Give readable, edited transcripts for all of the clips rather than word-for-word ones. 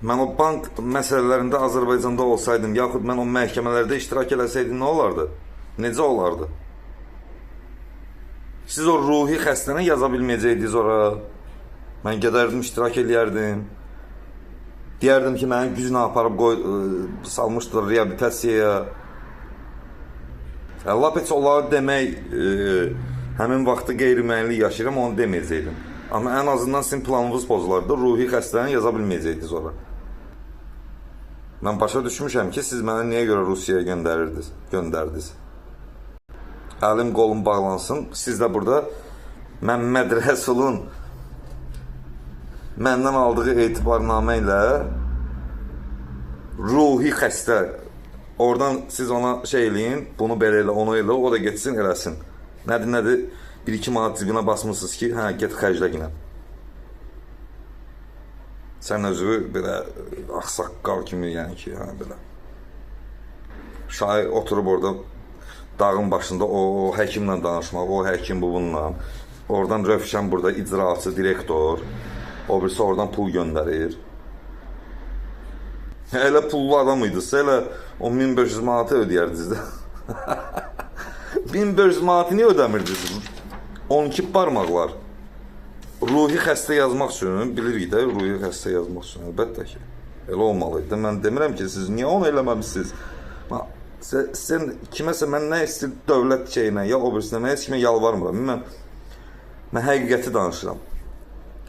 Mən o bank məsələlərində Azərbaycanda olsaydım, yaxud mən o məhkəmələrdə iştirak eləsəydim, nə olardı? Necə olardı? Siz o ruhi xəstəni yaza bilməyəcəydiniz ora. Mən gedərdim, iştirak eləyərdim. Deyərdim ki, məni gücünə aparıb salmışdır reabilitasiyaya. Lap heç onları demək, həmin vaxtı qeyri-müəyyənlik yaşayıram, onu deməyəcəkdim. Amma ən azından sizin planınız pozulardı, ruhi xəstəni yaza bilməyəcəydiniz ora. Mən başa düşmüşəm ki, siz mənə niyə görə Rusiyaya göndərdiniz. Əlim qolum bağlansın, siz də burada Məmməd Rəsulun məndən aldığı etibarnamə ilə ruhi xəstə, oradan siz ona şey eləyin, bunu belə elə, onu elə, o da getsin, eləsin. Nədir, 1-2 manat cibinə basmışsınız ki, hə, get xərclə yine. Sən özü belə axsaqqal kimi, yəni ki, hə, belə. Şair oturub orada dağın başında o həkimlə danışmaq, o həkim bu bununla. Oradan Rövşən burada icraçı, direktor. O birisi oradan pul göndərir. Elə pullu adam idinizsə, elə o 1500 manatı ödəyərdiniz də. 1500 manatı niyə ödəmirdiniz? 12 barmaqlar. Ruhi xəstə yazmaq üçün, bilirik də, ruhi xəstə yazmaq üçün, əlbəttə ki. Elə olmalıydı. Mən demirəm ki, siz niyə onu eləməmişsiniz? Sən kiməsə, mən nə istəyir dövlət şeyinə, ya o birisinə, mən heç kimə yalvarmıram. Mən həqiqəti danışıram.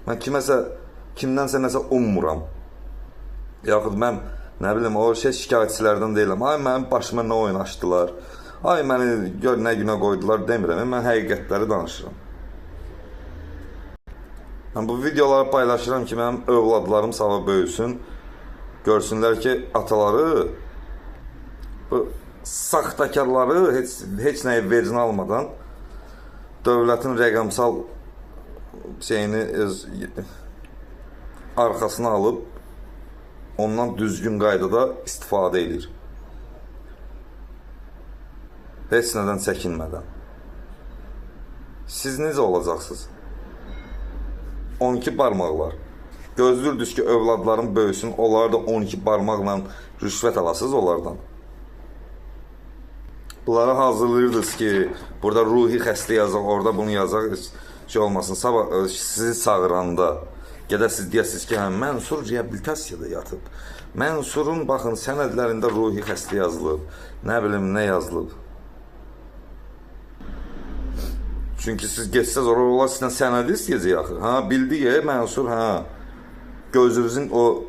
Mən kiməsə, kimdənsə nəsə ummuram. Yaxud mən, nə bilim, o şikayətçilərdən deyiləm. Ay, mənim başıma nə oyun açdılar. Ay, məni gör nə günə qoydular demirəm. Mən həqiqətləri danışıram. Mən bu videoları paylaşıram ki, mənim övladlarım sabah böyüsün. Görsünlər ki, ataları bu saxtakarları heç nəyə vecin almadan dövlətin rəqəmsal şeyini öz arxasına alıb ondan düzgün qaydada istifadə edir. Heç nədən çəkinmədən. Siz necə olacaqsınız? 12 barmaqlar. Gözlürdünüz ki, övladların böyüsün, onları da 12 barmaqla rüşvət alasınız onlardan. Bunları hazırlayırdınız ki, burada ruhi xəstə yazaq, orada bunu yazaq, şey olmasın. Sabah sizi çağıranda gedəsiz deyəsiniz ki, Mənsur reabilitasiyada yatıb. Mənsurun, baxın, sənədlərində ruhi xəstə yazılıb. Nə bilim, nə yazılıb. Çünki siz geçsəz oraya sizdən sənədi istəyəcək axı. Ha, bildi ya, Mənsur, ha. Gözünüzün o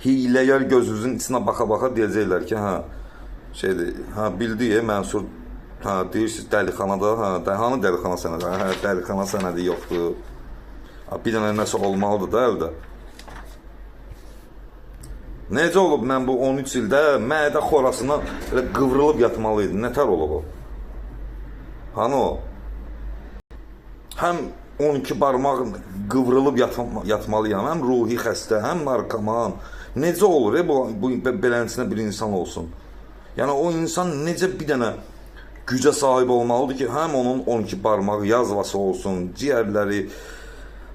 hiləgər gözünüzün içinə baxa-baxa deyəcəklər ki, ha, şeydir, ha, bildi ya, Mənsur, ha, deyirsiniz dəlixanada, ha, hanı dəlixana sənədi, ha, dəlixana sənədi yoxdur. Ha, bir dənə nəsə olmalıdır da əldə. Necə olub mən bu 13 ildə mədə xorasına qıvrılıb yatmalıydım, nətər olub o? Hanı o? Həm 12 barmaq qıvrılıb yatmalıyam, həm ruhi xəstə, həm narkoman. Necə olur bu beləsinə bir insan olsun? Yəni o insan necə bir dənə gücə sahib olmalıdır ki, həm onun 12 barmaq yazvası olsun, ciyərləri,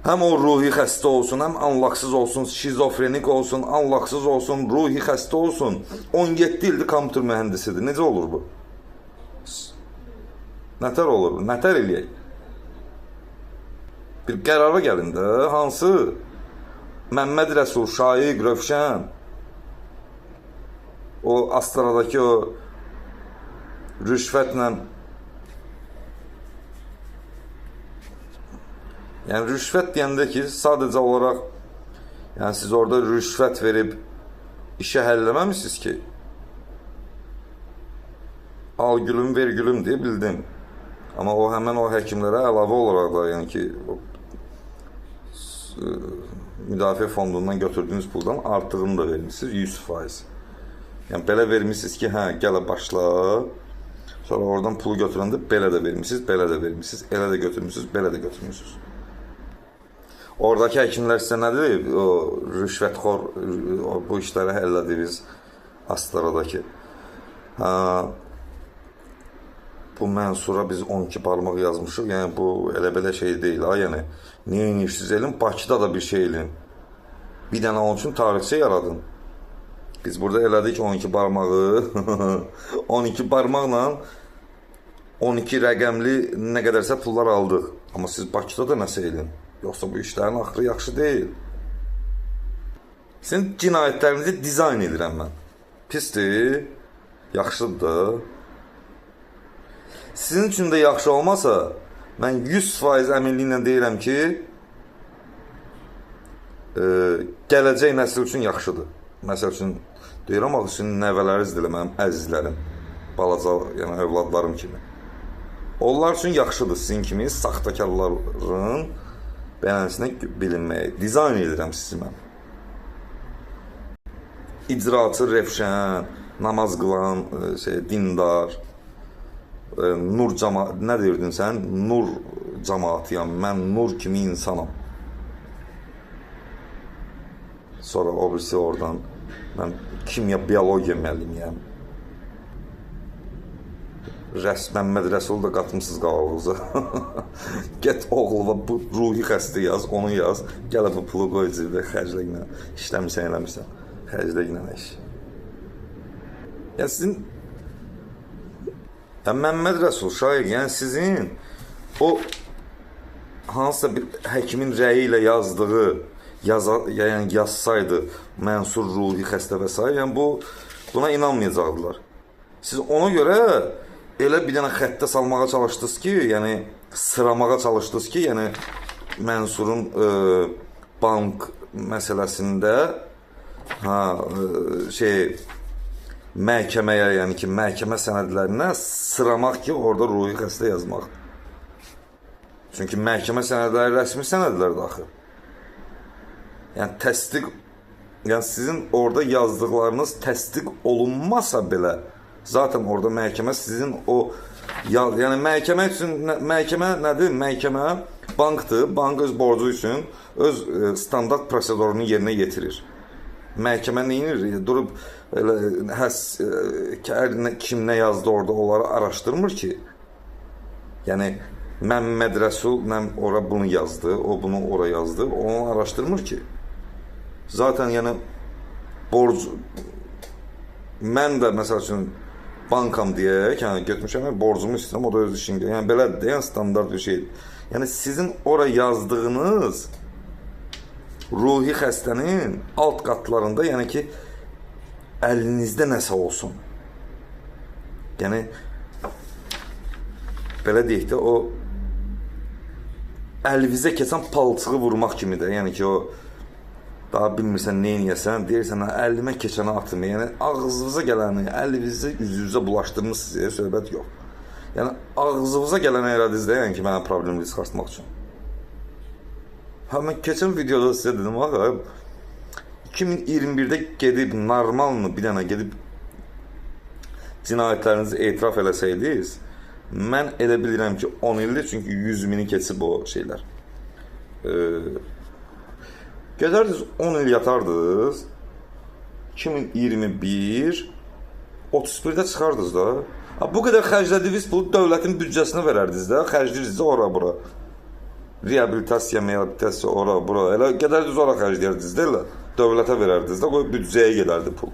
həm o ruhi xəstə olsun, həm anlaqsız olsun, şizofrenik olsun, anlaqsız olsun, ruhi xəstə olsun. 17 ildir kompüter mühəndisidir. Necə olur bu? Nətər olur? Nətər eləyək? Bir qərara gəlin də, hansı? Məmməd Rəsul, Şaiq, Rövşən, o Astaradakı o rüşvətlə, yəni rüşvət deyəndə ki, sadəcə olaraq, yəni siz orada rüşvət verib işə həlləməmişsiniz ki, al gülüm, ver gülüm deyə bildim. Amma o həmən o həkimlərə əlavə olaraq da, yəni ki, müdafiə fondundan götürdüyünüz puldan artığını da vermişsiniz, 100%. Yəni belə vermişsiniz ki, hə, gələ başla, sonra oradan pulu götürəndə belə də vermişsiniz, belə də vermişsiniz, elə də götürmüşsünüz, belə də götürmüşsünüz. Oradakı həkimlər sizə nədir? O rüşvətxor, bu işləri həllədiniz Astaradakı. Bu Mənsura biz 12 barmaq yazmışıq, yəni bu elə belə şey deyil, yəni niyə inişsiz elin, Bakıda da bir şey elin. bir dənə onun üçün tarixçə yaradın. Biz burada elədik 12 barmağı, 12 barmaqla 12 rəqəmli nə qədərsə pullar aldıq. Amma siz Bakıda da nəsə edin. Yoxsa bu işlərin axırı yaxşı deyil. Sizin cinayətlərinizi dizayn edirəm mən. Pisdir, yaxşıdır. Sizin üçün də yaxşı olmasa, mən 100% əminliklə deyirəm ki, gələcək nəsil üçün yaxşıdır. Məsəl üçün, deyirəm, axı sizin nəvələrinizdir, mənim əzizlərim, balaca, yəni övladlarım kimi. Onlar üçün yaxşıdır sizin kimi saxtakarların beləsinə bilinməyi. Dizayn edirəm sizi mən. İcraçı, revşən, namaz qılan, dindar, nur cəmaat, nə deyirdin sən? Nur cəmaatıyam, mən nur kimi insanam. Sonra o birisi oradan, mən kimya, biologiya müəllimiyəm. Məmməd Rəsul da qatımsız qalığıza. Get oğluna bu ruhi xəstə yaz, onu yaz. Gələ bu pulu qoy cibdə, xərclə, işləmirsən, eləmirsən. Xərclə iş. Yəni sizin Məmməd Rəsul şair, yəni sizin o hansısa bir həkimin rəyi ilə yazdığı, yəni yazsaydı mənsur ruhi xəstə və s. yəni buna inanmayacaqdılar. Siz ona görə elə bir dənə xəttə salmağa çalışdınız ki, yəni sıramağa çalışdınız ki, yəni Mənsurun bank məsələsində məhkəməyə, yəni ki, məhkəmə sənədlərinə sıramaq ki, orada ruhi xəstə yazmaq. Çünki məhkəmə sənədləri rəsmi sənədlərdir axı. Yəni təsdiq, yəni sizin orada yazdıqlarınız təsdiq olunmasa belə, zaten orada məhkəmə sizin o, yəni məhkəmə üçün, məhkəmə nədir? Məhkəmə bankdır, bank öz borcu üçün öz standart prosedurunu yerinə yetirir. Məhkəmə neyinir? Durub kim nə yazdı orada onları araşdırmır ki. Yəni Məmməd Rəsul ora bunu yazdı, o bunu ora yazdı, onu araşdırmır ki. Zaten yəni borc, mən də məsəl üçün bankam deyək, yəni götmüşəm, borcumu istəyirəm, o da öz işini deyək. Yəni belədir, yəni standart bir şeydir. Yəni sizin ora yazdığınız ruhi xəstənin alt qatlarında, yəni ki, əlinizdə nəsə olsun. Yəni, belə deyək də, o əlinizə keçən palçığı vurmaq kimidir. Yəni ki, o daha bilmirsən, neyniyəsən, deyirsən, əlimə keçəni atım. Yəni, ağzınıza gələni, əlinizi üzünüzə bulaşdırmışsınız, söhbət yox. Yəni, ağzınıza gələni elədiniz də, yəni ki, mənə problemi çıxartmaq üçün. Mən keçən videoda sizə dedim, 2021-də gedib, normalmı bir dənə gedib cinayətlərinizi etiraf eləsəydiniz, mən elə bilirəm ki, 10 ildir, çünki 100.000-i keçib o şeylər. Gedərdiniz, 10 il yatardınız, 2021, 31-də çıxardınız da. Bu qədər xərclədiyiniz pulu dövlətin büdcəsinə verərdiniz də, xərcləyirsiniz ora-bura. Reabilitasiya, ora-bura, elə qədərdiniz ora xərcləyirdiniz də, elə dövlətə verərdiniz də, qoy büdcəyə gedərdi pul.